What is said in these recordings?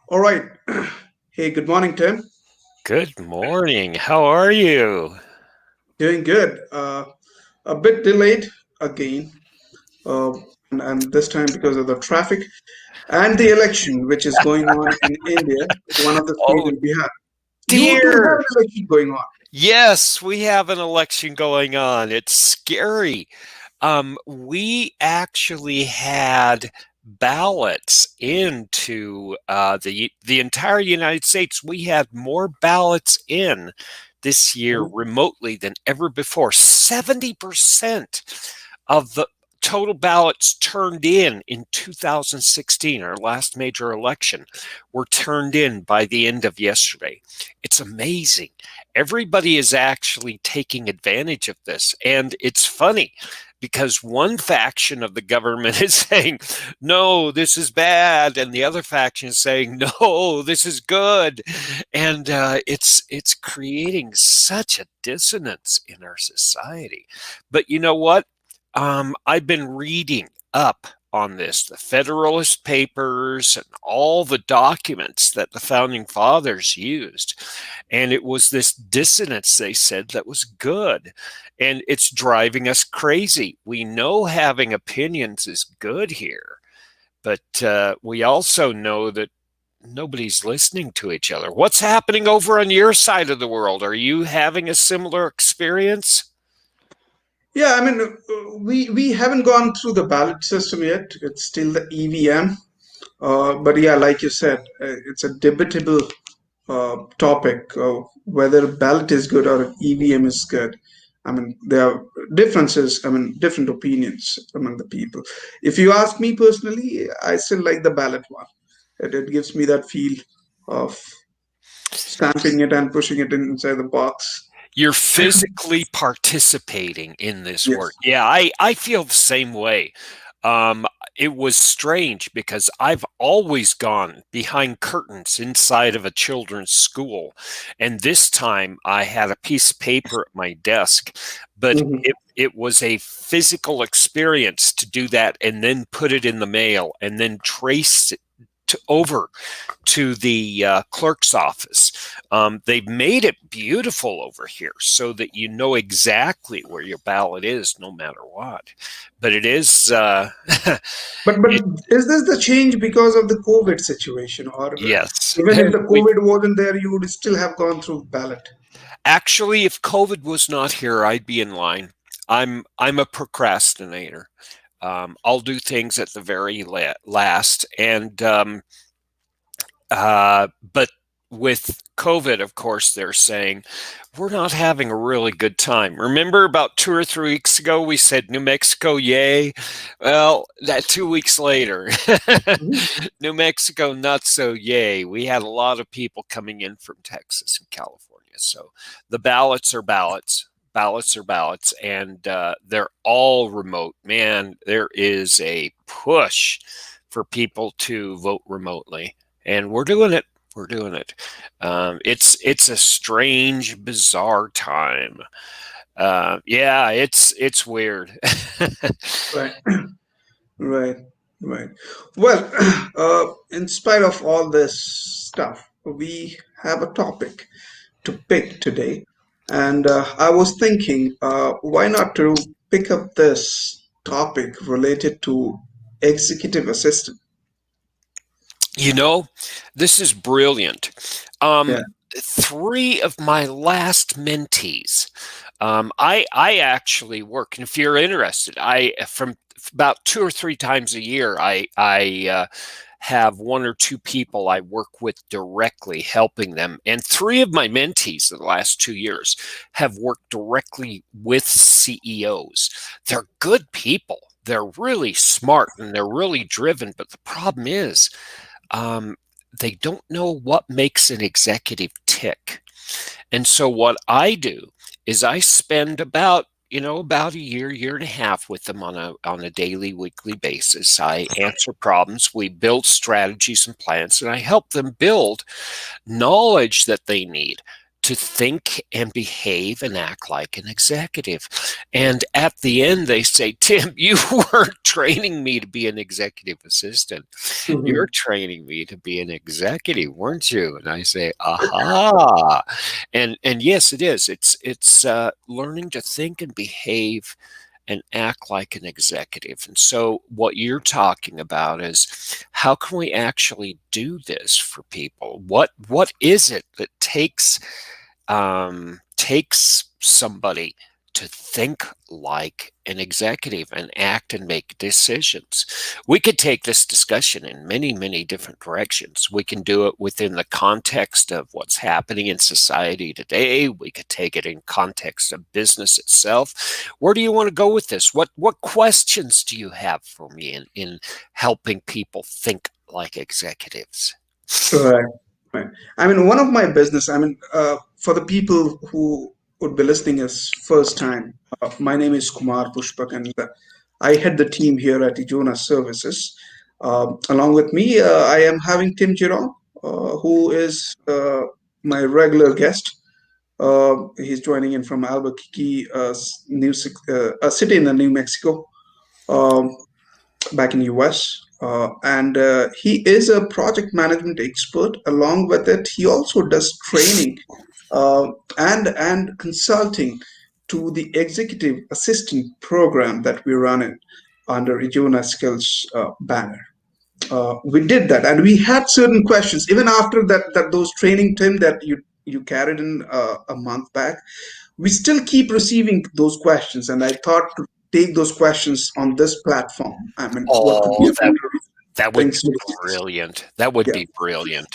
All right. Hey, good morning, Tim. Good morning. How are you? Doing good. A bit delayed again, uh, and this time because of the traffic and the election, which is going on in India, one of the states Oh, in Bihar. You do have dear. an election going on. Yes, we have an election going on. It's scary. We actually had ballots into the entire United States. We had more ballots in this year Mhm. remotely than ever before. 70% of the total ballots turned in 2016, our last major election, were turned in by the end of yesterday. It's amazing. Everybody is actually taking advantage of this. And it's funny because one faction of the government is saying, no, this is bad. And the other faction is saying, no, this is good. And it's creating such a dissonance in our society. But you know what? I've been reading up on this, the Federalist Papers and all the documents that the founding fathers used. And it was this dissonance, they said, that was good. And it's driving us crazy. We know having opinions is good here, but we also know that nobody's listening to each other. What's happening over on your side of the world? Are you having a similar experience? Yeah, I mean, we haven't gone through the ballot system yet. It's still the EVM. But yeah, like you said, it's a debatable topic of whether ballot is good or EVM is good. I mean, there are differences, I mean, different opinions among the people. If you ask me personally, I still like the ballot one. It gives me that feel of stamping it and pushing it inside the box. You're physically participating in this Yes. work. Yeah, I feel the same way. Um, it was strange because I've always gone behind curtains inside of a children's school. And this time I had a piece of paper at my desk, but Mhm. it was a physical experience to do that and then put it in the mail and then trace it over to the clerk's office. They've made it beautiful over here so that you know exactly where your ballot is no matter what. But it is, But it, is this the change because of the COVID situation, or yes. even if the We COVID wasn't there, you would still have gone through ballot? actually, if COVID was not here, I'd be in line. I'm a procrastinator. I'll do things at the very last, and but with COVID, of course, they're saying we're not having a really good time. Remember about 2 or 3 weeks ago, we said New Mexico, yay. Well, that 2 weeks later, Mhm. New Mexico, not so yay. We had a lot of people coming in from Texas and California. So the ballots are ballots. Ballots are ballots, and they're all remote. Man, there is a push for people to vote remotely, and we're doing it. We're doing it. It's a strange, bizarre time. Yeah, it's weird. Right. Right, right. Well, in spite of all this stuff, we have a topic to pick today. And I was thinking, why not to pick up this topic related to executive assistant? You know, this is brilliant. Yeah. Three of my last mentees, I actually work, and if you're interested, I from about 2 or 3 times a year, I have one or two people I work with directly helping them. And three of my mentees in the last 2 years have worked directly with CEOs. They're good people. They're really smart and they're really driven. But the problem is, um, they don't know what makes an executive tick. And so what I do is I spend about a year and a half with them on a daily, weekly basis. I answer problems, we build strategies and plans, and I help them build knowledge that they need to think and behave and act like an executive. And at the end, they say, Tim, you weren't training me to be an executive assistant. You're Mhm. training me to be an executive, weren't you? And I say, aha. And yes, it is. It's learning to think and behave and act like an executive. And so what you're talking about is how can we actually do this for people? What is it that takes somebody to think like an executive and act and make decisions? We could take this discussion in many, many different directions. We can do it within the context of what's happening in society today. We could take it in context of business itself. Where do you want to go with this? What questions do you have for me in helping people think like executives? Right. Right. I mean, one of my business, for the people who would be listening as first time, my name is Kumar Pushpak, and I head the team here at Ijona Services. Along with me, I am having Tim Giron, who is my regular guest. He's joining in from Albuquerque, a city in the New Mexico. Um, Back in US. And he is a project management expert. Along with it, he also does training uh, and consulting to the executive assistant program that we run in under Ijuna Skills banner. We did that, and we had certain questions even after that those training, Tim, that you carried in a month back. We still keep receiving those questions, and I thought to take those questions on this platform. I mean, what could be Oh, a better that would things be to discuss? brilliant. That would Yeah. be brilliant.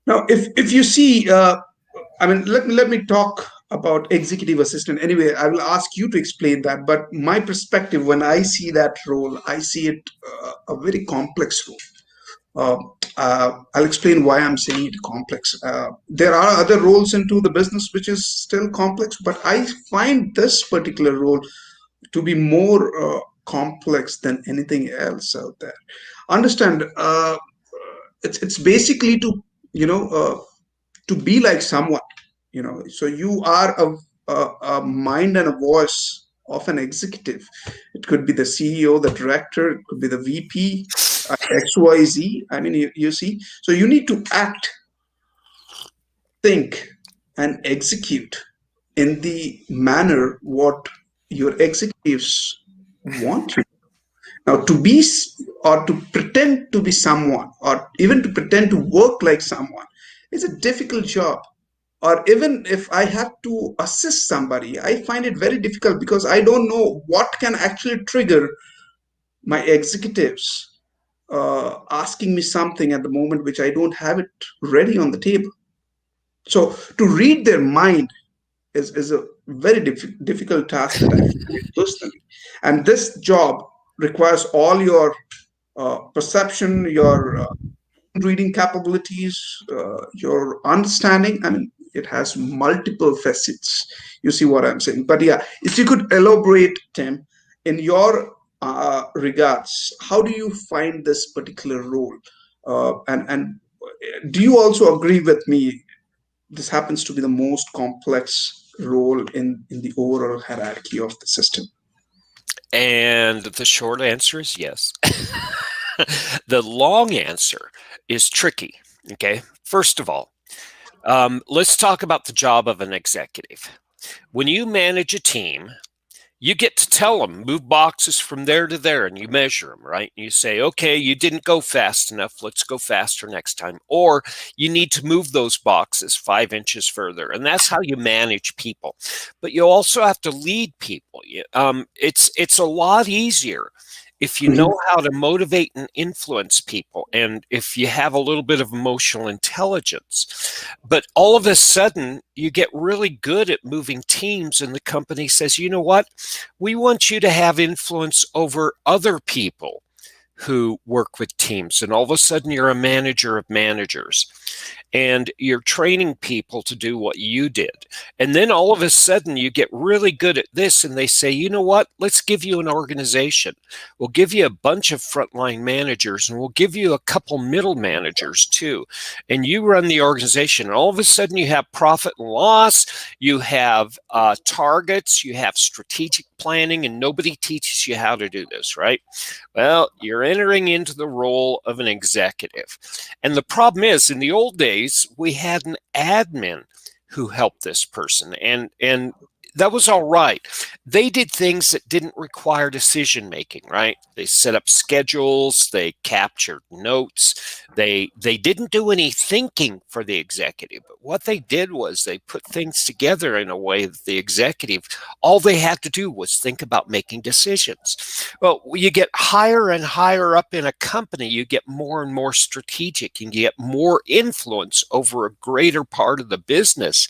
Now, if you see, let me talk about executive assistant. Anyway, I will ask you to explain that. But my perspective, when I see that role, I see it a very complex role. Uh, I'll explain why I'm saying it complex. There are other roles into the business which is still complex, but I find this particular role to be more complex than anything else out there. Understand? It's basically to you know to be like someone. So you are a mind and a voice of an executive. It could be the CEO, the director, it could be the VP, XYZ. I mean, you see, so you need to act, think, and execute in the manner what your executives want you. Now, or to pretend to be someone, or even to pretend to work like someone, is a difficult job. Or even if I have to assist somebody, I find it very difficult because I don't know what can actually trigger my executives asking me something at the moment which I don't have it ready on the table. So to read their mind is a very difficult task that I find it personally. And this job requires all your perception, your reading capabilities, your understanding. I mean, it has multiple facets. You see what I'm saying? But yeah, if you could elaborate, Tim, in your regards, how do you find this particular role? And do you also agree with me? This happens to be the most complex role in the overall hierarchy of the system. And the short answer is yes. The long answer is tricky. Okay. First of all, let's talk about the job of an executive. When you manage a team, you get to tell them, move boxes from there to there, and you measure them, right? And you say, okay, you didn't go fast enough. Let's go faster next time. Or you need to move those boxes 5 inches further. And that's how you manage people. But you also have to lead people. It's a lot easier if you Mhm. know how to motivate and influence people, and if you have a little bit of emotional intelligence. But all of a sudden, you get really good at moving teams, and the company says, you know what? We want you to have influence over other people who work with teams. And all of a sudden, you're a manager of managers. and you're training people to do what you did. And then all of a sudden you get really good at this and they say, you know what, let's give you an organization. We'll give you a bunch of frontline managers and we'll give you a couple middle managers too. And you run the organization. And all of a sudden you have profit and loss, you have targets, you have strategic planning, and nobody teaches you how to do this, right? Well, you're entering into the role of an executive. And the problem is, in the old days, we had an admin who helped this person, and that was all right. They did things that didn't require decision making, right? They set up schedules, they captured notes, they didn't do any thinking for the executive. But what they did was they put things together in a way that the executive, all they had to do was think about making decisions. Well, you get higher and higher up in a company, you get more and more strategic, and you get more influence over a greater part of the business.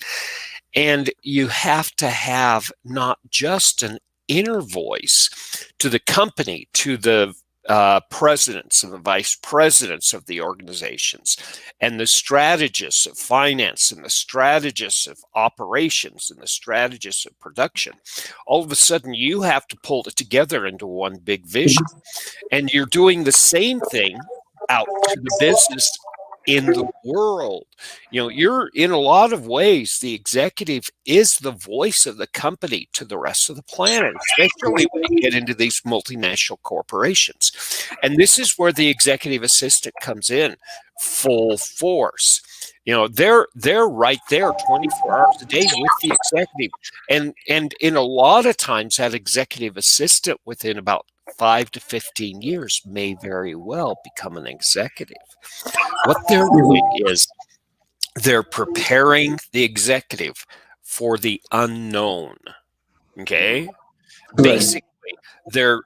And you have to have not just an inner voice to the company, to the presidents and the vice presidents of the organizations, and the strategists of finance, and the strategists of operations, and the strategists of production. All of a sudden, you have to pull it together into one big vision. And you're doing the same thing out to the business in the world. You know, you're in a lot of ways, the executive is the voice of the company to the rest of the planet, especially when you get into these multinational corporations. And this is where the executive assistant comes in full force. You know, they're right there 24 hours a day with the executive. And in a lot of times that executive assistant within about 5 to 15 years may very well become an executive. What they're doing is they're preparing the executive for the unknown. Okay? Right. Basically, they're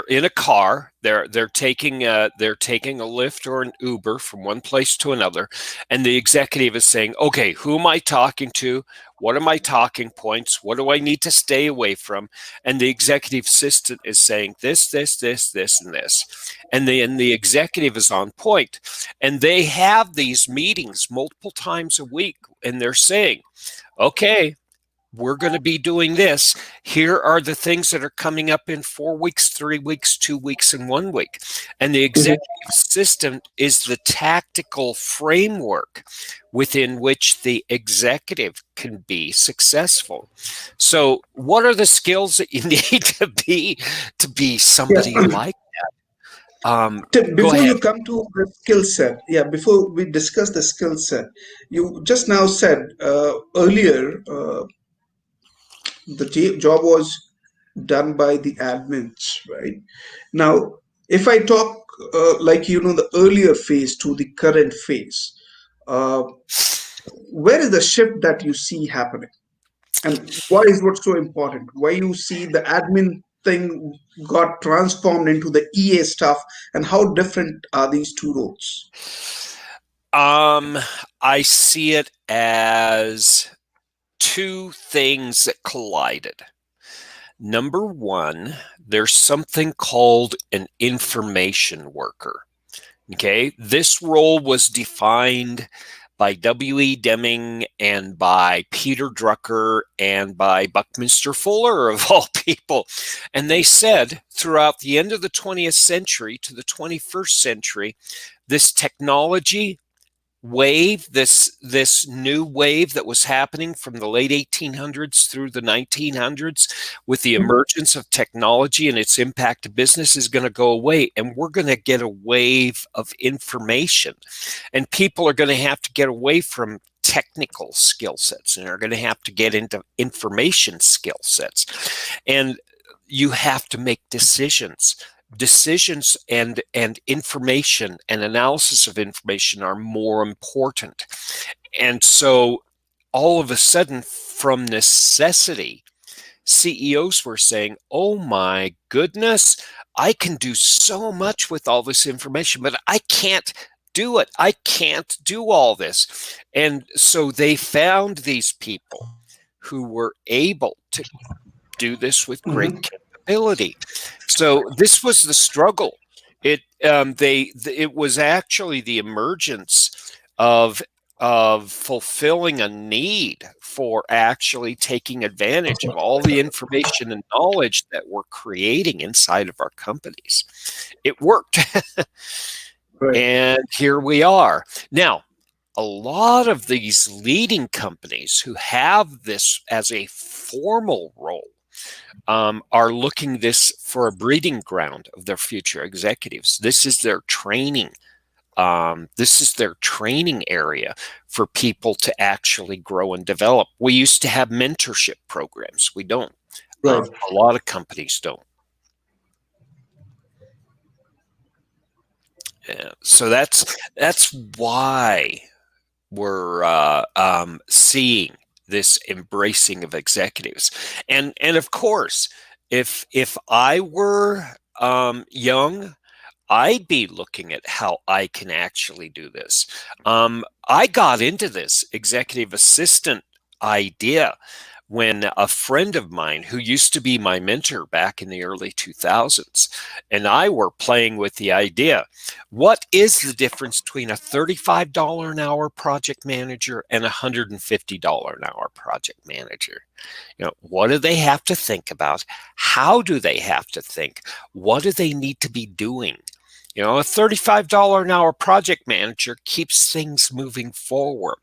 in a car. They're taking a Lyft or an Uber from one place to another, and the executive is saying, "Okay, who am I talking to? What are my talking points? What do I need to stay away from?" And the executive assistant is saying this, and this, and the executive is on point, and they have these meetings multiple times a week, and they're saying, "Okay, we're going to be doing this. Here are the things that are coming up in 4 weeks, 3 weeks, 2 weeks, and 1 week." And the executive system is the tactical framework within which the executive can be successful. So, what are the skills that you need to be Yeah. somebody like? Go Before ahead. you come to the skill set, yeah, before we discuss the skill set, you just now said earlier the job was done by the admins, right? Now, if I talk like the earlier phase to the current phase, uh, where is the shift that you see happening, and why is what's so important? Why you see the admin thing got transformed into the EA stuff, and how different are these two roles? Um, I see it as two things that collided. Number one, there's something called an information worker. Okay, this role was defined by W.E. Deming and by Peter Drucker and by Buckminster Fuller, of all people. And they said throughout the end of the 20th century to the 21st century, this technology wave, this new wave that was happening from the late 1800s through the 1900s with the emergence of technology and its impact to business is going to go away, and we're going to get a wave of information, and people are going to have to get away from technical skill sets and are going to have to get into information skill sets, and you have to make decisions and information and analysis of information are more important. And so all of a sudden, from necessity, CEOs were saying, "Oh my goodness, I can do so much with all this information, but I can't do it. I can't do all this." And so they found these people who were able to do this with great Mhm. capability. So this was the struggle. It was actually the emergence of fulfilling a need for actually taking advantage of all the information and knowledge that we're creating inside of our companies. It worked. Right. And here we are. Now, a lot of these leading companies who have this as a formal role are looking this for a breeding ground of their future executives. This is their training. This is their training area for people to actually grow and develop. We used to have mentorship programs. We don't. Right. A lot of companies don't. Yeah. So that's why we're seeing this embracing of executives, and of course, if I were young, I'd be looking at how I can actually do this. I got into this executive assistant idea when a friend of mine who used to be my mentor back in the early 2000s and I were playing with the idea, what is the difference between a $35 an hour project manager and a $150 an hour project manager? What do they have to think about? How do they have to think? What do they need to be doing? A $35 an hour project manager keeps things moving forward,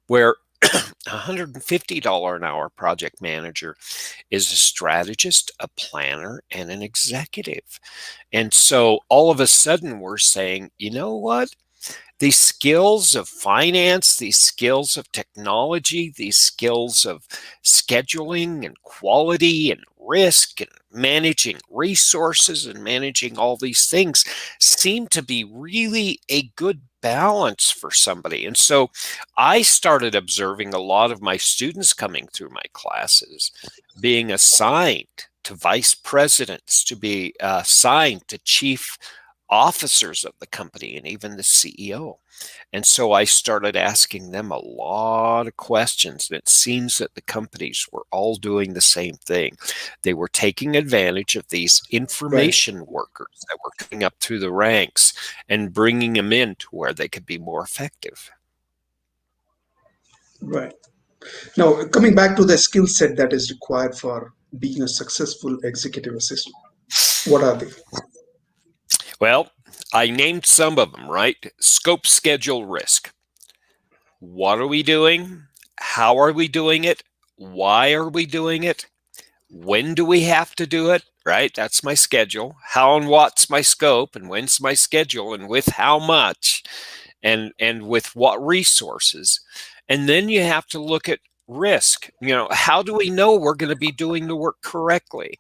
where a $150 an hour project manager is a strategist, a planner, and an executive. And so all of a sudden we're saying, you know what? These skills of finance, these skills of technology, these skills of scheduling and quality and risk and managing resources and managing all these things seem to be really a good balance for somebody. And so I started observing a lot of my students coming through my classes being assigned to vice presidents, to be assigned to chief officers of the company and even the CEO. And so I started asking them a lot of questions. And it seems that the companies were all doing the same thing. They were taking advantage of these Right. information workers that were coming up through the ranks and bringing them in to where they could be more effective. Right. Now, coming back to the skill set that is required for being a successful executive assistant, what are they? Well, I named some of them, right? Scope, schedule, risk. What are we doing? How are we doing it? Why are we doing it? When do we have to do it? Right? That's my schedule. How and what's my scope, and when's my schedule, and with how much, and with what resources. And then you have to look at risk. How do we know we're going to be doing the work correctly?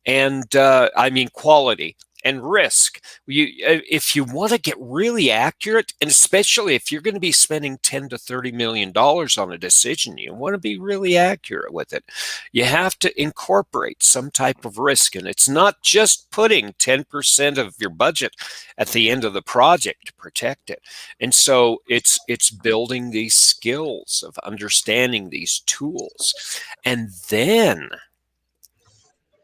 And I mean quality and risk. If you want to get really accurate, and especially if you're going to be spending $10 to $30 million on a decision, you want to be really accurate with it. You have to incorporate some type of risk, and it's not just putting 10% of your budget at the end of the project to protect it. And so it's building these skills of understanding these tools, and then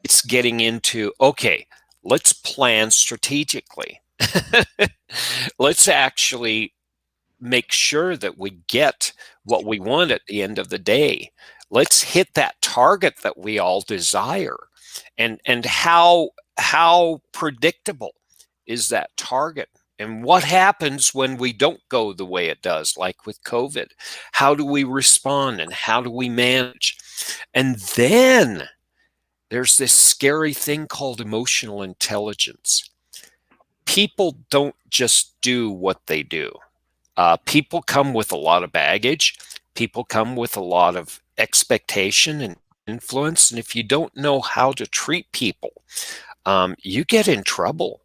it's getting into, okay, let's plan strategically. Let's actually make sure that we get what we want at the end of the day. Let's hit that target that we all desire. And how predictable is that target? And what happens when we don't go the way it does, like with COVID? How do we respond and how do we manage? And then there's this scary thing called emotional intelligence. People don't just do what they do. People come with a lot of baggage. People come with a lot of expectation and influence. And if you don't know how to treat people, you get in trouble.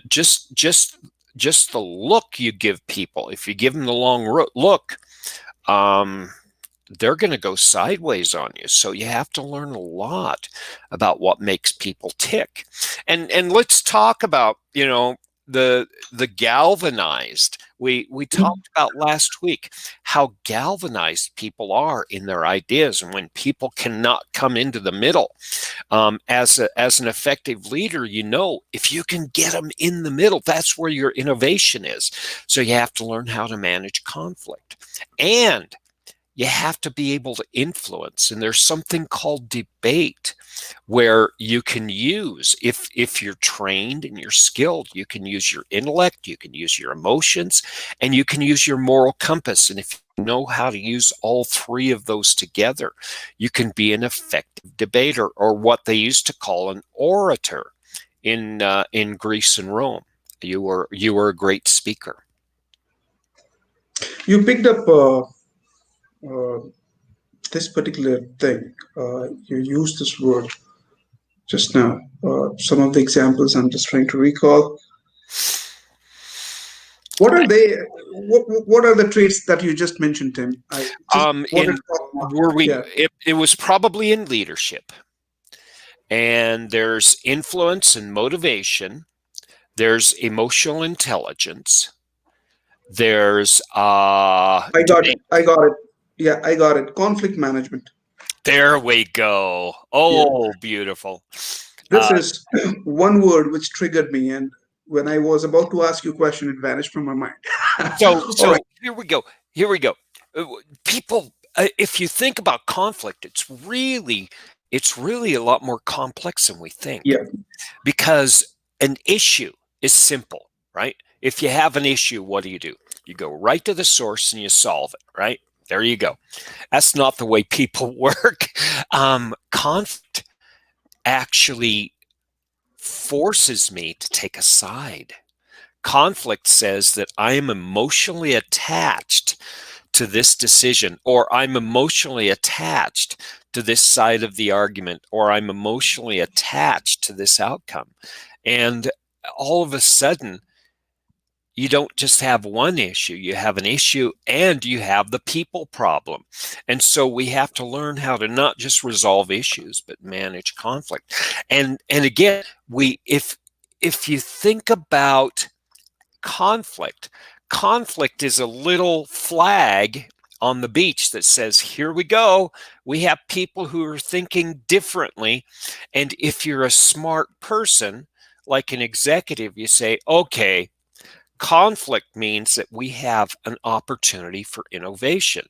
Just the look you give people. If you give them the long look, they're going to go sideways on you. So you have to learn a lot about what makes people tick. And let's talk about, the galvanized We talked about last week how galvanized people are in their ideas, and when people cannot come into the middle, as an effective leader, if you can get them in the middle, that's where your innovation is. So you have to learn how to manage conflict, and you have to be able to influence. And there's something called debate, where you can use, if you're trained and you're skilled, you can use your intellect, you can use your emotions, and you can use your moral compass. And if you know how to use all three of those together, you can be an effective debater, or what they used to call an orator in Greece and Rome. You were a great speaker. You picked up uh, this particular thing. You used this word just now. Some of the examples I'm just trying to recall. What are they? What are the traits that you just mentioned, Tim? I just wanted In to talk more. were we? Yeah, It was probably in leadership, and there's influence and motivation. There's emotional intelligence. There's I got it. debate. I got it. Yeah, I got it. Conflict management. There we go. Yeah, Oh, beautiful. this Uh, is one word which triggered me, and when I was about to ask you a question, it vanished from my mind. so All right. so here we go. Here we go. People, if you think about conflict, it's really a lot more complex than we think, Yeah. because an issue is simple, right? If you have an issue, what do? You go right to the source and you solve it, right? There you go. That's not the way people work. Conflict actually forces me to take a side. Conflict says that I am emotionally attached to this decision, or I'm emotionally attached to this side of the argument, or I'm emotionally attached to this outcome. And all of a sudden, you don't just have one issue, you have an issue and you have the people problem. And so we have to learn how to not just resolve issues, but manage conflict. And again, we if you think about conflict, conflict is a little flag on the beach that says, here we go. We have people who are thinking differently. And if you're a smart person, like an executive, you say, okay, conflict means that we have an opportunity for innovation.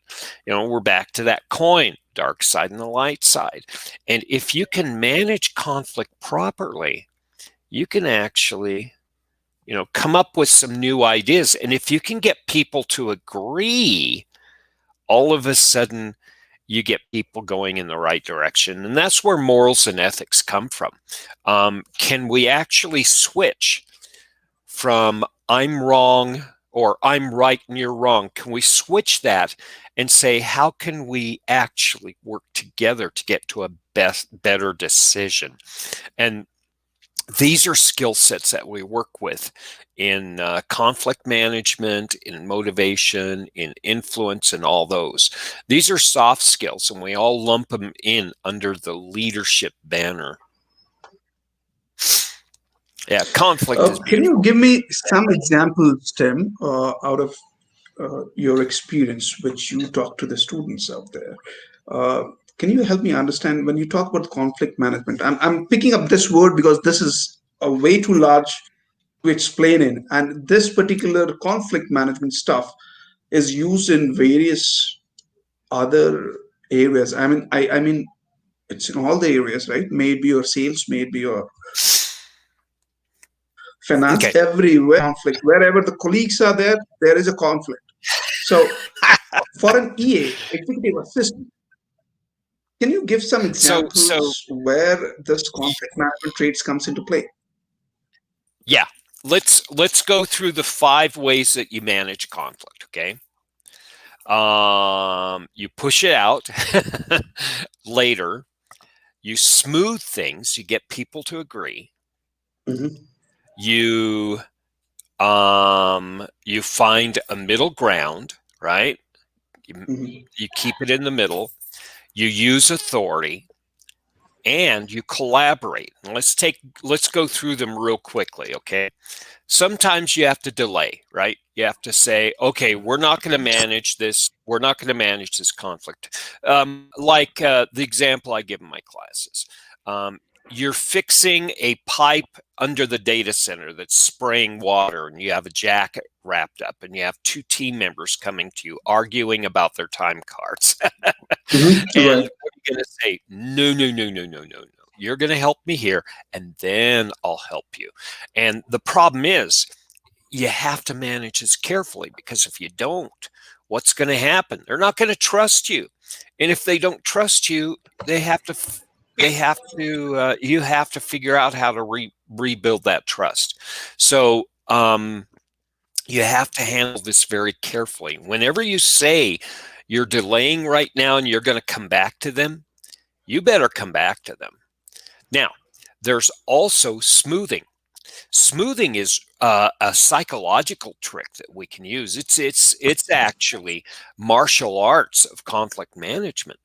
We're back to that coin, dark side and the light side. And if you can manage conflict properly, you can actually, come up with some new ideas. And if you can get people to agree, all of a sudden you get people going in the right direction. And that's where morals and ethics come from. Can we actually switch from I'm wrong or I'm right and you're wrong? Can we switch that and say, how can we actually work together to get to a better decision? And these are skill sets that we work with in conflict management, in motivation, in influence, and all those. These are soft skills, and we all lump them in under the leadership banner. Yeah, conflict is Can you beautiful. give me some examples, Tim, out of your experience, which you talk to the students out there? Uh, can you help me understand when you talk about conflict management? I'm picking up this word because this is a way too large to explain in, and this particular conflict management stuff is used in various other areas. I mean, it's in all the areas, right? Maybe your sales, maybe your Okay. finance, everywhere conflict. Wherever the colleagues are there, there is a conflict. So for an EA, executive assistant, can you give some So examples where this conflict management traits comes into play? yeah, let's go through the 5 ways that you manage conflict. Okay. You push it out later. You smooth things. You get people to agree. Hmm. You you find a middle ground, right? You, Hmm. you keep it in the middle. You use authority, and you collaborate. Let's go through them real quickly, okay? Sometimes you have to delay, right? You have to say, okay, we're not going to manage this. We're not going to manage this conflict. Like the example I give in my classes. You're fixing a pipe under the data center that's spraying water, and you have a jacket wrapped up, and you have two team members coming to you arguing about their time cards. And Right. what are you going to say? No, no, no, no, no, no, no. You're going to help me here, and then I'll help you. And the problem is, you have to manage this carefully, because if you don't, what's going to happen? They're not going to trust you. And if they don't trust you, they have to you have to figure out how to rebuild that trust. So you have to handle this very carefully. Whenever you say you're delaying right now and you're going to come back to them, you better come back to them. Now, there's also smoothing. Smoothing is a psychological trick that we can use. It's actually martial arts of conflict management.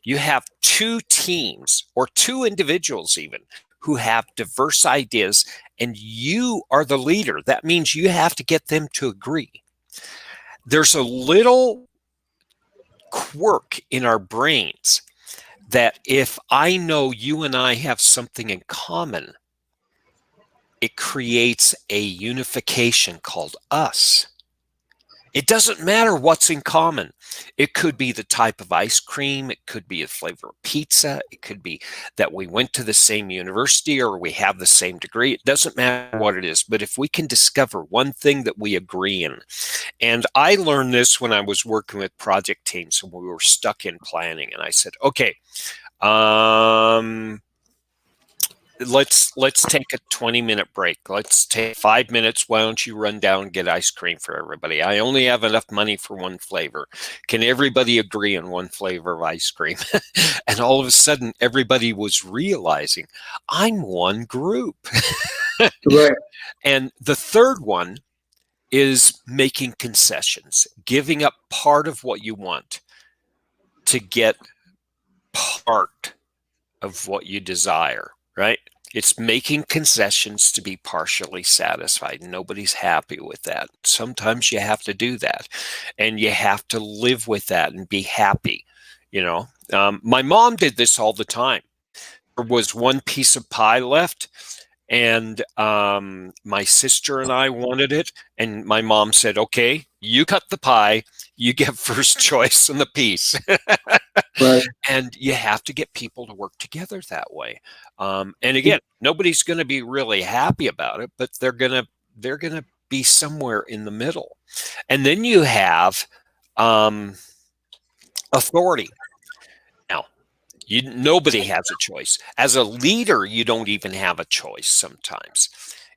You have two teams or two individuals even who have diverse ideas, and you are the leader. That means you have to get them to agree. There's a little quirk in our brains that if I know you and I have something in common, it creates a unification called us. It doesn't matter what's in common. It could be the type of ice cream. It could be a flavor of pizza. It could be that we went to the same university or we have the same degree. It doesn't matter what it is. But if we can discover one thing that we agree in, and I learned this when I was working with project teams and we were stuck in planning, and I said, okay, let's take a 20-minute break. Let's take 5 minutes. Why don't you run down and get ice cream for everybody? I only have enough money for one flavor. Can everybody agree on one flavor of ice cream? And all of a sudden, everybody was realizing I'm one group. Right. And the third one is making concessions, giving up part of what you want to get part of what you desire, right? It's making concessions to be partially satisfied. Nobody's happy with that. Sometimes you have to do that, and you have to live with that and be happy. My mom did this all the time. There was one piece of pie left, and my sister and I wanted it, and my mom said, "Okay, you cut the pie, you get first choice in the piece." Right. And you have to get people to work together that way. And again, nobody's going to be really happy about it, but they're gonna be somewhere in the middle. And then you have authority. Now, nobody has a choice. As a leader, you don't even have a choice sometimes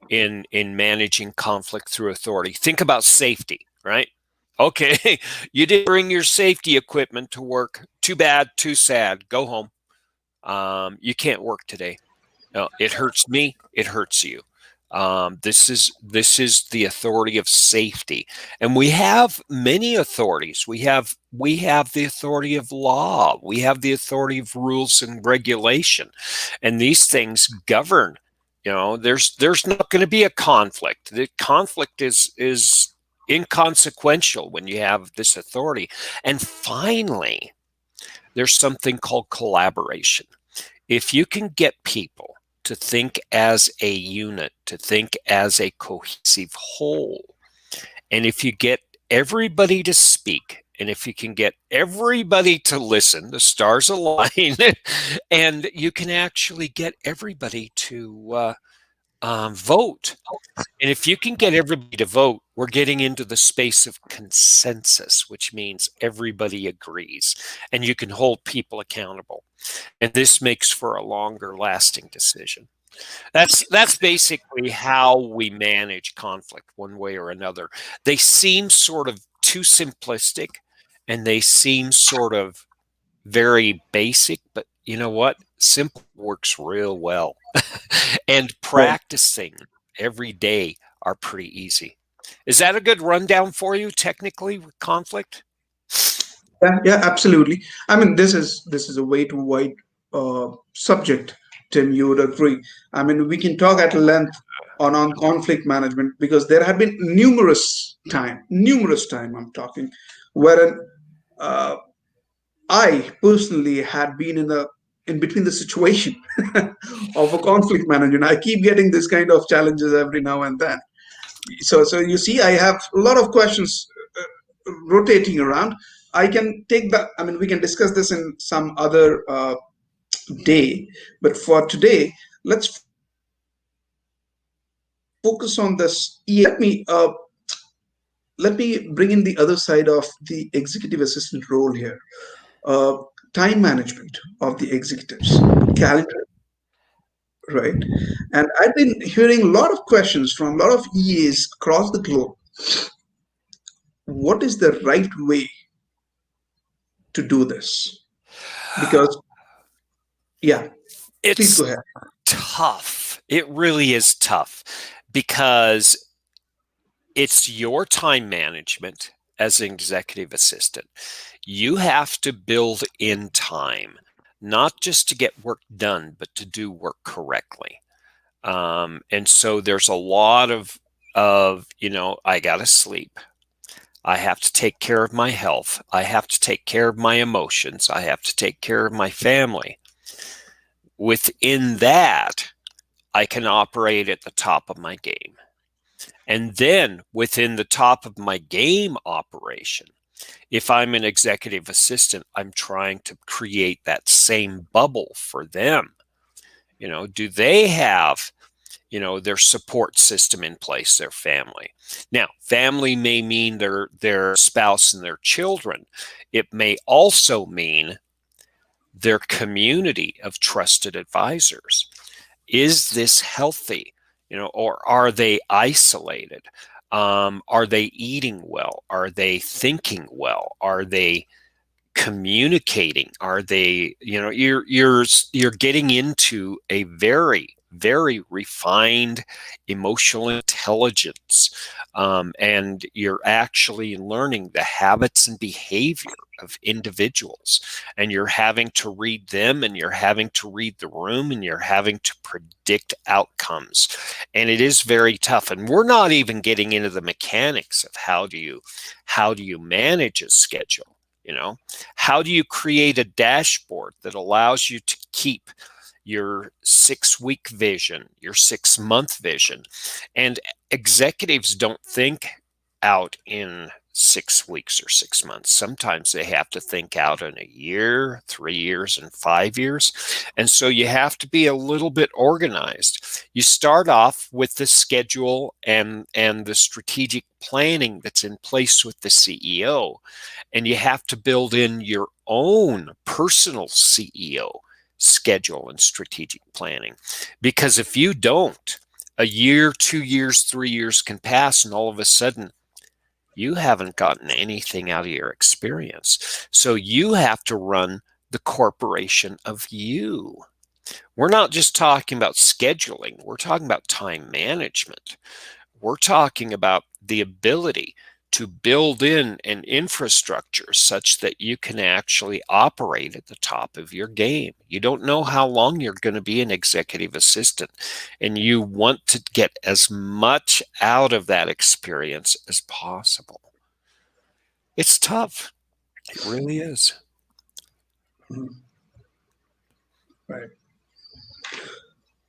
in managing conflict through authority. Think about safety, right? Okay, you didn't bring your safety equipment to work. Too bad, too sad. Go home. You can't work today. No, it hurts me. It hurts you. This is the authority of safety, and we have many authorities. We have the authority of law. We have the authority of rules and regulation, and these things govern. There's not going to be a conflict. The conflict is inconsequential when you have this authority. And finally, there's something called collaboration. If you can get people to think as a unit, to think as a cohesive whole, and if you get everybody to speak, and if you can get everybody to listen, the stars align, and you can actually get everybody to vote. And if you can get everybody to vote, we're getting into the space of consensus, which means everybody agrees, and you can hold people accountable. And this makes for a longer lasting decision. That's basically how we manage conflict one way or another. They seem sort of too simplistic, and they seem sort of very basic, but you know what? Simple works real well. And Right. practicing every day are pretty easy. Is that a good rundown for you technically with conflict? Yeah, yeah, absolutely. I mean, this is a way too wide. subject, Tim. You would agree. I mean, we can talk at length on conflict management because there have been numerous time. I'm talking, wherein uh, I personally had been in between the situation of a conflict management. I keep getting this kind of challenges every now and then. So you see, I have a lot of questions rotating around. I can take that. I mean, we can discuss this in some other day, but for today, let's focus on this EA. Let me bring in the other side of the executive assistant role here. uh, Time management of the executives, calendar, right? And I've been hearing a lot of questions from a lot of EAs across the globe. What is the right way to do this? Because, yeah, please go It's ahead. tough. It really is tough because it's your time management as an executive assistant. You have to build in time, not just to get work done, but to do work correctly. And so there's a lot of I gotta sleep. I have to take care of my health. I have to take care of my emotions. I have to take care of my family. Within that, I can operate at the top of my game. And then within the top of my game operation, if I'm an executive assistant, I'm trying to create that same bubble for them. Do they have, their support system in place, their family? Now, family may mean their spouse and their children. It may also mean their community of trusted advisors. Is this healthy? Or are they isolated? Are they eating well? Are they thinking well? Are they communicating? Are they, you're getting into a very, very refined emotional intelligence, and you're actually learning the habits and behavior of individuals, and you're having to read them, and you're having to read the room, and you're having to predict outcomes. And it is very tough, and we're not even getting into the mechanics of how do you manage a schedule. How do you create a dashboard that allows you to keep your 6-week vision, your 6-month vision? And executives don't think out in 6 weeks or 6 months. Sometimes they have to think out in a year, 3 years, and 5 years. And so you have to be a little bit organized. You start off with the schedule and the strategic planning that's in place with the CEO. And you have to build in your own personal CEO schedule and strategic planning. Because if you don't, a year, 2 years, 3 years can pass, and all of a sudden, you haven't gotten anything out of your experience. So you have to run the corporation of you. We're not just talking about scheduling, we're talking about time management. We're talking about the ability to build in an infrastructure such that you can actually operate at the top of your game. You don't know how long you're going to be an executive assistant, and you want to get as much out of that experience as possible. It's tough. It really is. Mhm. Right.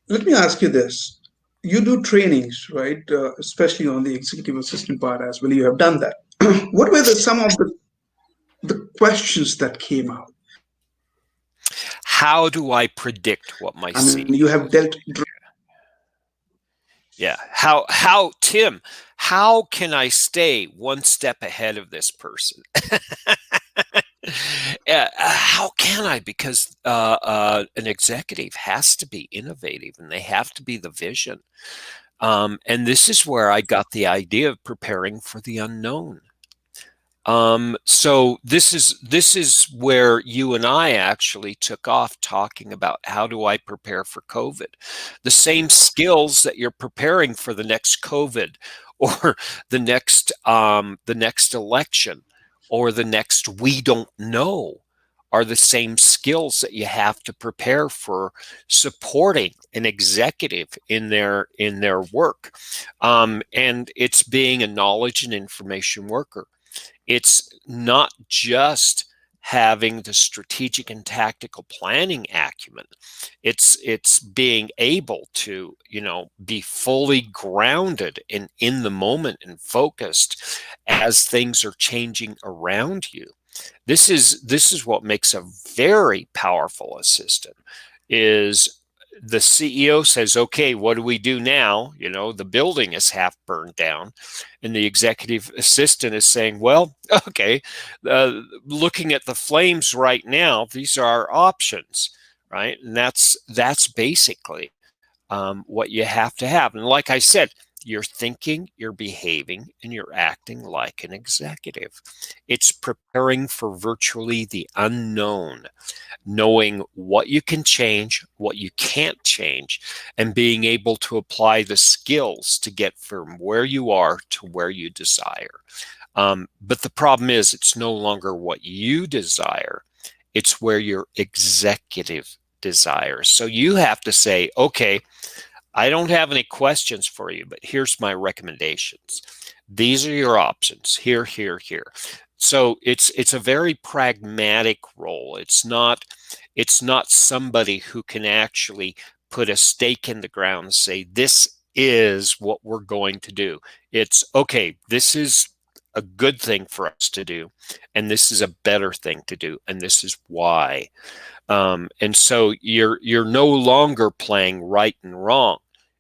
Let me ask you this. You do trainings, right? Especially on the executive assistant part as well. You have done that. What were some of the questions that came out? How do I predict what I my mean, you CEO have dealt. is? Yeah. Tim, how can I stay one step ahead of this person? How can I? Because an executive has to be innovative, and they have to be the vision. And this is where I got the idea of preparing for the unknown. So this is where you and I actually took off talking about how do I prepare for COVID? The same skills that you're preparing for the next COVID, or the next election, or the next we don't know, are the same skills that you have to prepare for supporting an executive in their work. And it's being a knowledge and information worker. It's not just having the strategic and tactical planning acumen. It's being able to, be fully grounded and in the moment and focused as things are changing around you. This is what makes a very powerful assistant. Is the CEO says, okay, what do we do now? The building is half burned down. And the executive assistant is saying, well, okay, looking at the flames right now, these are our options, right? And that's basically what you have to have. And like I said, you're thinking, you're behaving, and you're acting like an executive. It's preparing for virtually the unknown, knowing what you can change, what you can't change, and being able to apply the skills to get from where you are to where you desire. But the problem is, it's no longer what you desire, it's where your executive desires. So you have to say, okay, I don't have any questions for you, but here's my recommendations. These are your options. Here, here, here. So it's a very pragmatic role. It's not somebody who can actually put a stake in the ground and say, this is what we're going to do. It's okay, this is a good thing for us to do, and this is a better thing to do, and this is why. And so you're no longer playing right and wrong.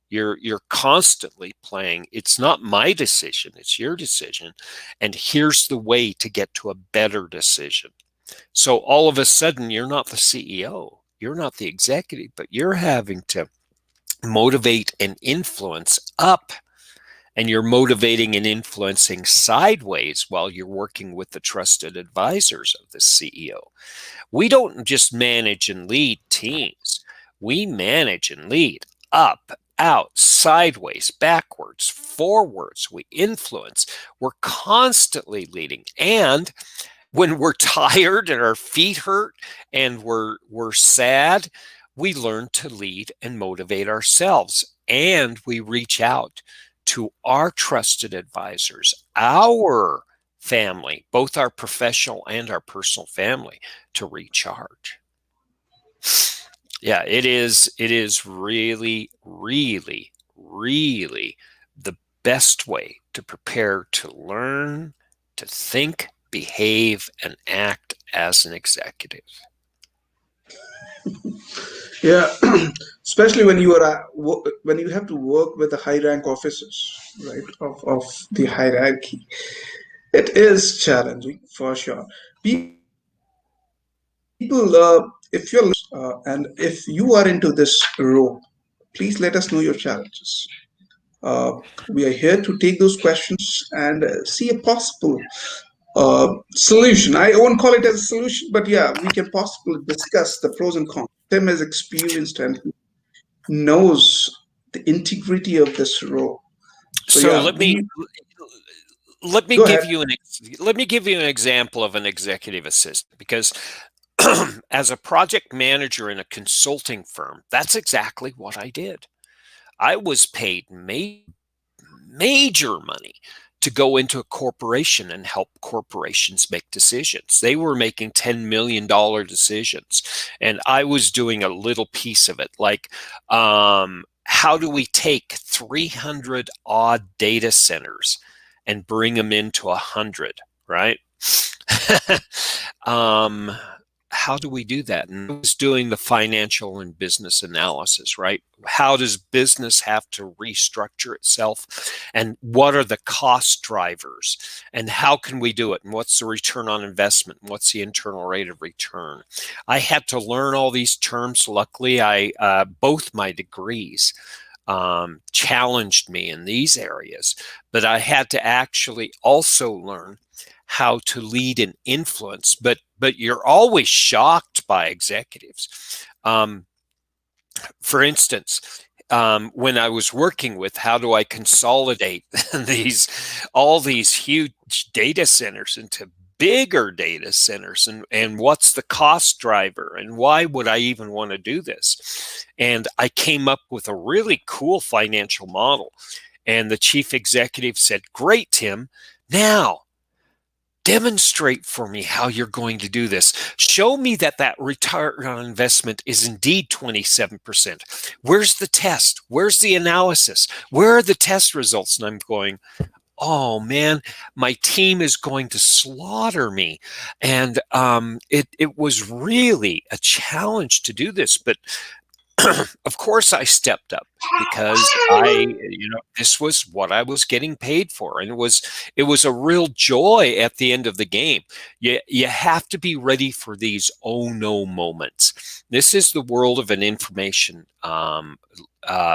You're constantly playing, it's not my decision, it's your decision, and here's the way to get to a better decision. So all of a sudden, you're not the CEO, you're not the executive, but you're having to motivate and influence up, and you're motivating and influencing sideways while you're working with the trusted advisors of the CEO. We don't just manage and lead teams. We manage and lead up, out, sideways, backwards, forwards. We influence. We're constantly leading. And when we're tired and our feet hurt and we're sad, we learn to lead and motivate ourselves. And we reach out to our trusted advisors, our family, both our professional and our personal family, to recharge. Yeah, it is really, really, really the best way to prepare to learn, to think, behave, and act as an executive. Yeah, especially when you are when you have to work with the high rank officers, right, of the hierarchy. It is challenging for sure. People, if you're and if you are into this role, please let us know your challenges. Uh, we are here to take those questions and see a possible solution. I won't call it as a solution, but yeah, we can possibly discuss the pros and cons. Tim is experienced and he knows the integrity of this role. So So yeah, let me we let me go ahead. give you an example of an executive assistant, because as a project manager in a consulting firm, that's exactly what I did. I was paid major money to go into a corporation and help corporations make decisions. They were making $10 million decisions, and I was doing a little piece of it, like how do we take 300 odd data centers and bring them into 100, right? um, how do we do that? And I was doing the financial and business analysis, right? How does business have to restructure itself? And what are the cost drivers? And how can we do it? And what's the return on investment? And what's the internal rate of return? I had to learn all these terms. Luckily, both my degrees challenged me in these areas, but I had to actually also learn how to lead and influence. But you're always shocked by executives. For instance, when I was working with how do I consolidate all these huge data centers into bigger data centers, and what's the cost driver, and why would I even want to do this? And I came up with a really cool financial model. And the chief executive said, "Great, Tim. Now demonstrate for me how you're going to do this. Show me that that return on investment is indeed 27%. Where's the test? Where's the analysis? Where are the test results?" And I'm going, "Oh man, my team is going to slaughter me." And it was really a challenge to do this, but of course I stepped up, because this was what I was getting paid for, and it was a real joy at the end of the game. You have to be ready for these oh no moments. This is the world of an information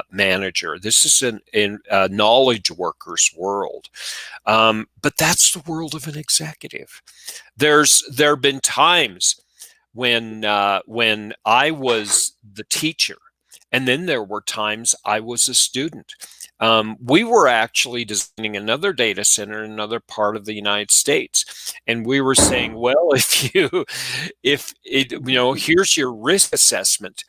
manager. This is a knowledge worker's world, but that's the world of an executive. There have been times when I was the teacher, and then there were times I was a student. We were actually designing another data center in another part of the United States, and we were saying, well, here's your risk assessment.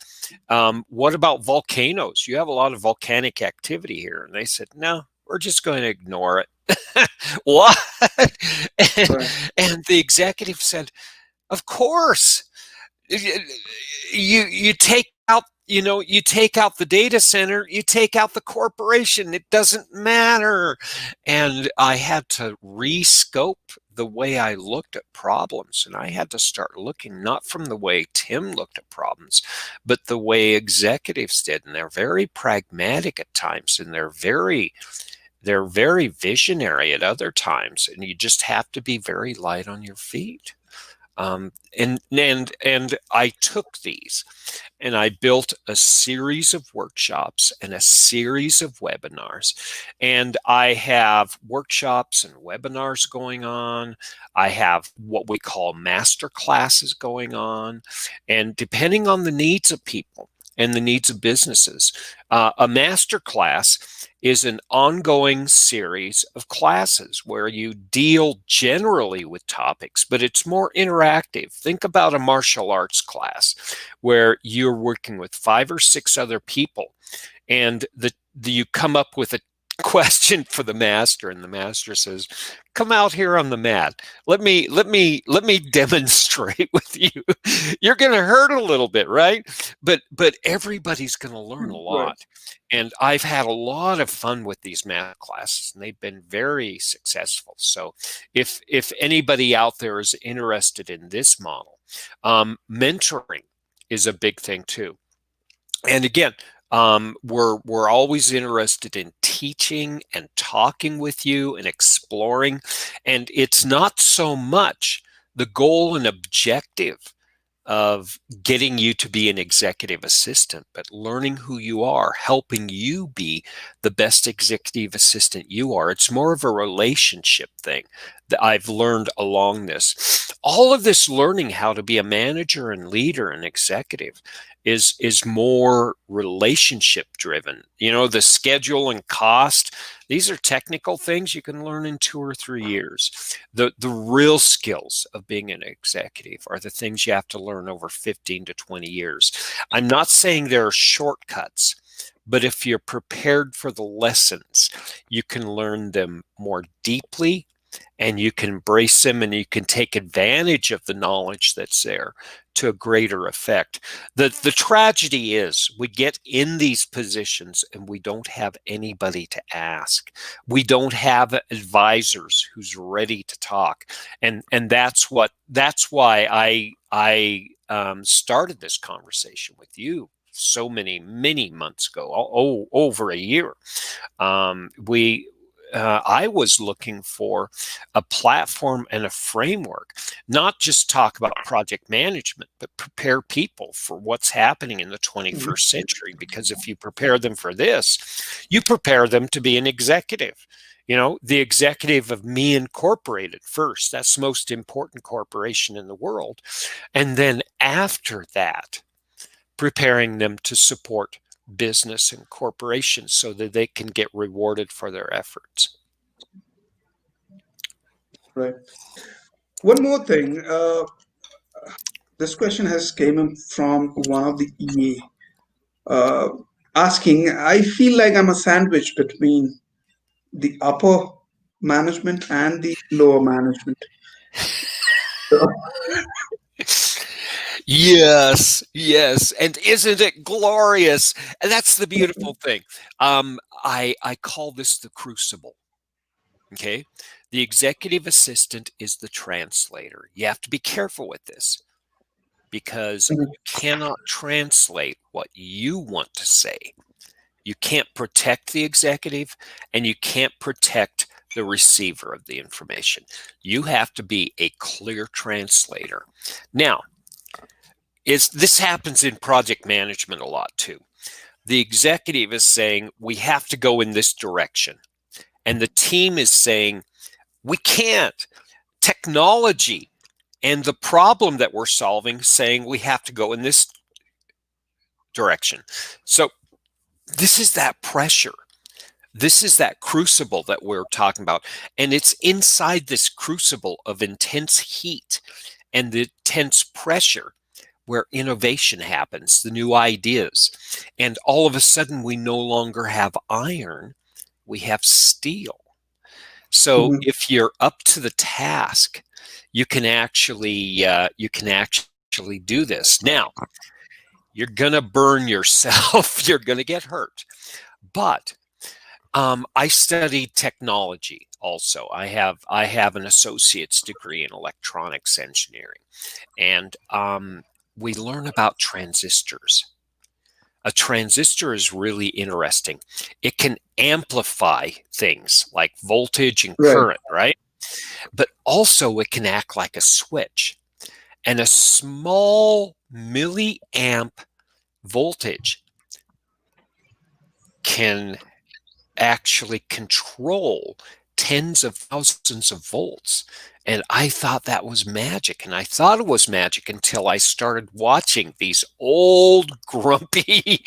What about volcanoes? You have a lot of volcanic activity here. And they said, no, we're just going to ignore it. What? and, Right. and the executive said, of course. You take out, you take out the data center, you take out the corporation, it doesn't matter. And I had to rescope the way I looked at problems, and I had to start looking not from the way Tim looked at problems, but the way executives did. And they're very pragmatic at times, and they're very visionary at other times, and you just have to be very light on your feet. And I took these, and I built a series of workshops and a series of webinars. And I have workshops and webinars going on. I have what we call master classes going on. And depending on the needs of people and the needs of businesses, a master class is an ongoing series of classes where you deal generally with topics, but it's more interactive. Think about a martial arts class where you're working with 5 or 6 other people, and you come up with a question for the master, and the master says, "Come out here on the mat. Let me demonstrate with you." You're going to hurt a little bit, right? But everybody's going to learn a Right. lot. And I've had a lot of fun with these math classes, and they've been very successful. So if anybody out there is interested in this model, mentoring is a big thing too. And again, we're always interested in teaching and talking with you and exploring. And it's not so much the goal and objective of getting you to be an executive assistant, but learning who you are, helping you be the best executive assistant you are. It's more of a relationship thing that I've learned along this. All of this learning how to be a manager and leader and executive is more relationship driven. The schedule and cost, these are technical things you can learn in 2 or 3 years. The real skills of being an executive are the things you have to learn over 15 to 20 years. I'm not saying there are shortcuts, but if you're prepared for the lessons, you can learn them more deeply, and you can embrace them, and you can take advantage of the knowledge that's there to a greater effect. The tragedy is we get in these positions and we don't have anybody to ask. We don't have advisors who's ready to talk. And that's why I started this conversation with you so many months ago, over a year. We I was looking for a platform and a framework, not just talk about project management, but prepare people for what's happening in the Mhm. 21st century. Because if you prepare them for this, you prepare them to be an executive. The executive of Me Incorporated first. That's the most important corporation in the world. And then after that, preparing them to support business and corporations so that they can get rewarded for their efforts. Right. One more thing. This question has came in from one of the EA, asking, I feel like I'm a sandwich between the upper management and the lower management. Yes, yes. And isn't it glorious? And that's the beautiful thing. I call this the crucible. Okay. The executive assistant is the translator. You have to be careful with this because Mhm, you cannot translate what you want to say. You can't protect the executive and you can't protect the receiver of the information. You have to be a clear translator. Now, this happens in project management a lot too. The executive is saying we have to go in this direction, and the team is saying we can't. Technology and the problem that we're solving saying we have to go in this direction. So this is that pressure. This is that crucible that we're talking about. And it's inside this crucible of intense heat and the intense pressure where innovation happens, the new ideas. And all of a sudden, we no longer have iron, we have steel. So mhm. if you're up to the task, you can actually do this. Now, you're gonna burn yourself. You're gonna get hurt. But I studied technology also. I have an associate's degree in electronics engineering, and we learn about transistors. A transistor is really interesting. It can amplify things like voltage and Right. current, right? But also it can act like a switch. And a small milliamp voltage can actually control tens of thousands of volts. And I thought that was magic. And I thought it was magic until I started watching these old, grumpy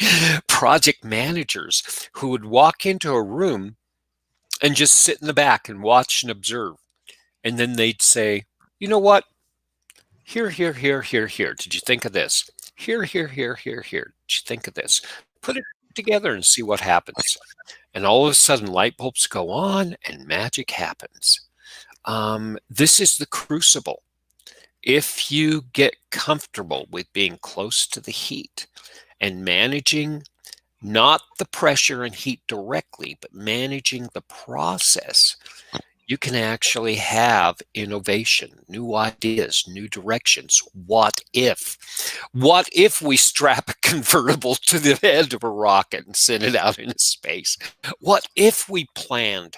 project managers who would walk into a room and just sit in the back and watch and observe. And then they'd say, you know what? Here, here, here, here, here. Did you think of this? Here, here, here, here, here. Did you think of this? Put it together and see what happens. And all of a sudden, light bulbs go on and magic happens. This is the crucible. If you get comfortable with being close to the heat and managing not the pressure and heat directly, but managing the process, you can actually have innovation, new ideas, new directions. What if? What if we strap a convertible to the head of a rocket and send it out into space? What if we planned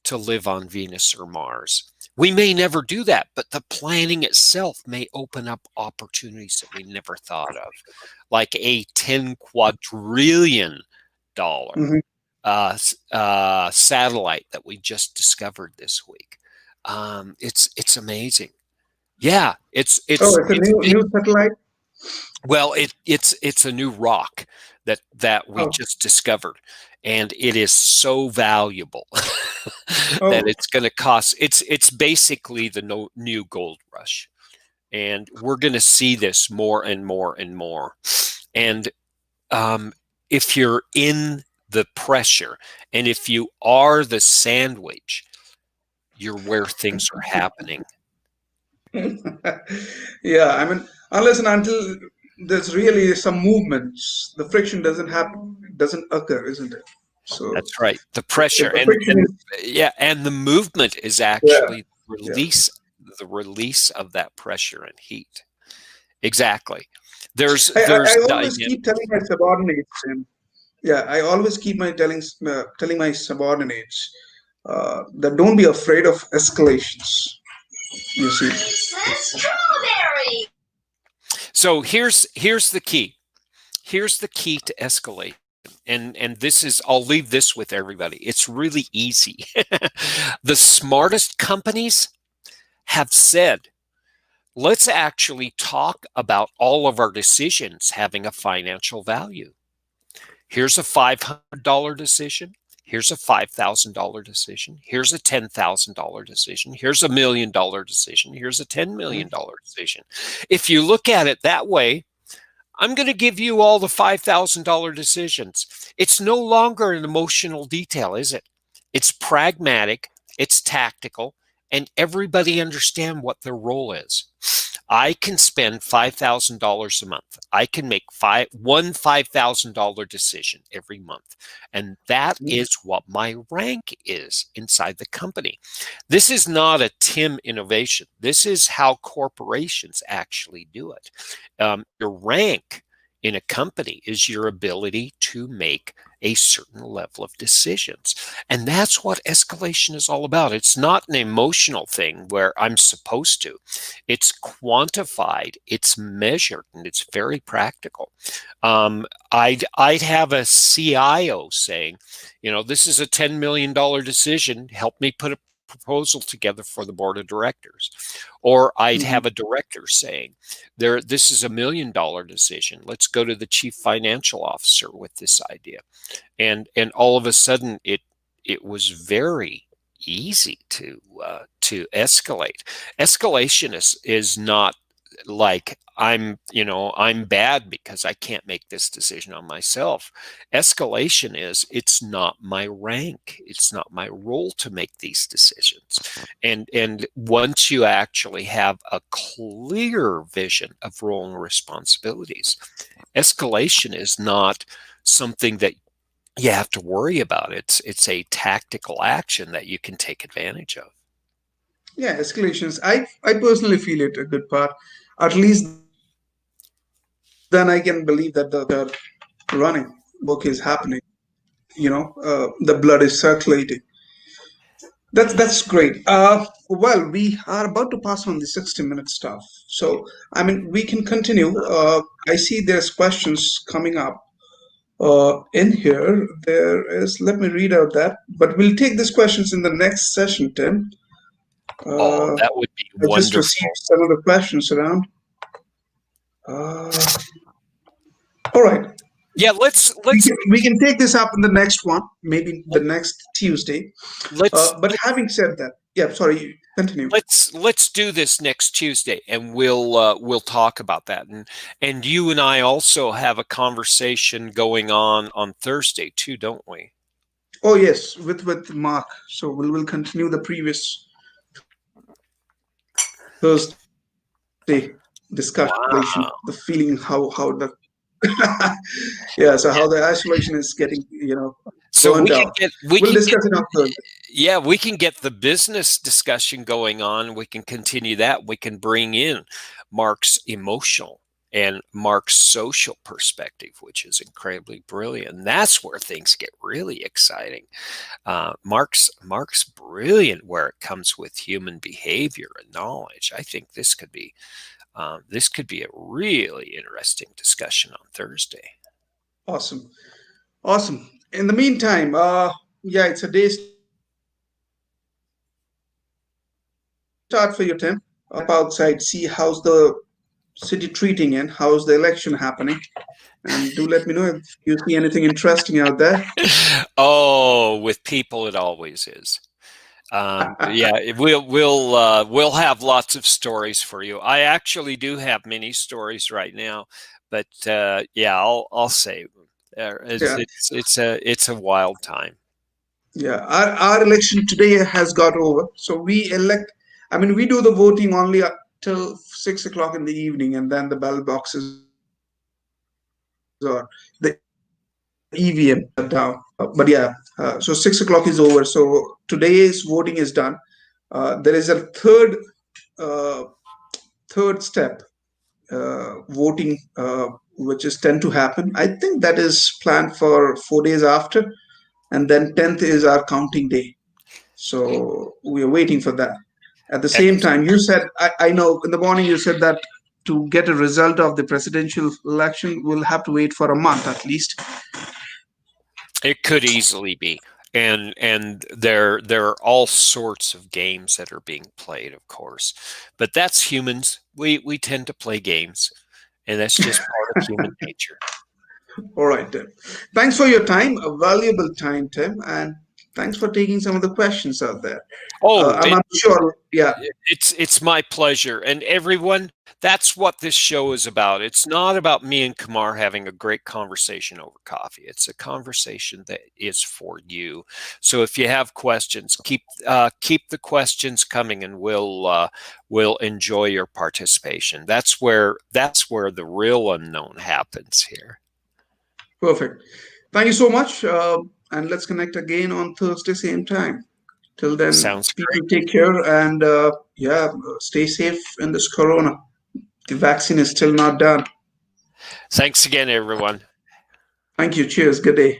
to live on Venus or Mars? We may never do that, but the planning itself may open up opportunities that we never thought of, like a 10 quadrillion dollar Mhm. satellite that we just discovered this week. It's amazing. Yeah, it's Oh, it's it's a it's new big. new satellite. Well, it's a new rock that we Oh, just discovered, and it is so valuable that oh, it's going to cost. It's basically the new gold rush, and we're going to see this more and more and more. And um, if you're in the pressure, and if you are the sandwich, you're where things are happening. yeah. I mean, unless and until there's really some movements, the friction doesn't happen, doesn't occur, isn't it? So That's right. The if pressure the and friction and is, yeah, and the movement is yeah, actually yeah. the release of that pressure and heat. Exactly. There's I, I, there's I always dynamic. keep telling my subordinates, and yeah, I always keep my telling my subordinates that don't be afraid of escalations. You see. Strawberry. So here's the key. Here's the key to escalate. And this is I'll leave this with everybody. It's really easy. The smartest companies have said, let's actually talk about all of our decisions having a financial value. Here's a $500 decision. Here's a $5,000 decision. Here's a $10,000 decision. Here's $1 million decision. Here's a $10 million decision. If you look at it that way, I'm going to give you all the $5,000 decisions. It's no longer an emotional detail, is it? It's pragmatic, it's tactical, and everybody understand what their role is. I can spend $5,000 a month. I can make one $5,000 decision every month. And that is what my rank is inside the company. This is not a Tim innovation. This is how corporations actually do it. Your rank in a company is your ability to make a certain level of decisions. And that's what escalation is all about. It's not an emotional thing where I'm supposed to. It's quantified, it's measured, and it's very practical. I'd have a CIO saying, this is a $10 million decision. Help me put a proposal together for the board of directors. Or I'd have a director saying, this is $1 million decision. Let's go to the chief financial officer with this idea. And all of a sudden it was very easy to escalate. Escalation is not like I'm bad because I can't make this decision on myself. Escalation is, it's not my rank, it's not my role to make these decisions. And once you actually have a clear vision of role and responsibilities, escalation is not something that you have to worry about. It's a tactical action that you can take advantage of. Yeah, escalations. I personally feel it a good part. At least then I can believe that the things are running, work is happening. The blood is circulating. That's great. Well, we are about to pass on the 60-minute stuff. So, I mean, we can continue. I see there's questions coming up in here. There is, let me read out that, but we'll take these questions in the next session, Tim. Oh, Uh, that would be I just received wonderful. some of the questions around. Uh, all right. Yeah, We can take this up in the next one, maybe the next Tuesday. let's But having said that, yeah, sorry, continue. let's do this next Tuesday, and we'll talk about that. And you and I also have a conversation going on Thursday too, don't we? Oh yes, with Mark. So we'll continue the previous Thursday discussion, the feeling Wow. how the yeah, so how the isolation is getting So burnt out. We'll discuss it on Thursday. we can get the business discussion going on. We can continue that. We can bring in Mark's emotional and Mark's social perspective, which is incredibly brilliant. And that's where things get really exciting. Mark's brilliant where it comes with human behavior and knowledge. I think this could be a really interesting discussion on Thursday. Awesome, awesome. In the meantime, yeah, it's a day start for you, Tim. Step outside, see how's the city treating in, how's the election happening, and do let me know if you see anything interesting out there. Oh, with people, it always is. Yeah, we'll have lots of stories for you. I actually do have many stories right now, but yeah, I'll save them. Yeah, It's a wild time. yeah. Our election today has got over. So we elect. I mean, we do the voting only till 6 o'clock in the evening, and then the ballot boxes or the EVM shut down. But yeah, so 6 o'clock is over. So today's voting is done. There is a uh, third step voting, which is 10 to happen. I think that is planned for 4 days after, and then 10th is our counting day. So we are waiting for that. At the same Ex- time, you said, I know in the morning you said that to get a result of the presidential election, we'll have to wait for a month at least. It could easily be. And there are all sorts of games that are being played, of course. But that's humans. We tend to play games, and that's just part of human nature. All right, Tim. Thanks for your time, a valuable time, Tim, and thanks for taking some of the questions out there. Oh, I'm sure, yeah, it's my pleasure. And everyone, that's what this show is about. It's not about me and Kamar having a great conversation over coffee. It's a conversation that is for you. So if you have questions, keep the questions coming, and we'll enjoy your participation. That's where the real unknown happens here. perfect. Thank you so much, and let's connect again on Thursday, same time. Till then, Sounds people great. take care and yeah, stay safe in this corona. The vaccine is still not done. Thanks again, everyone. Thank you. Cheers. Good day.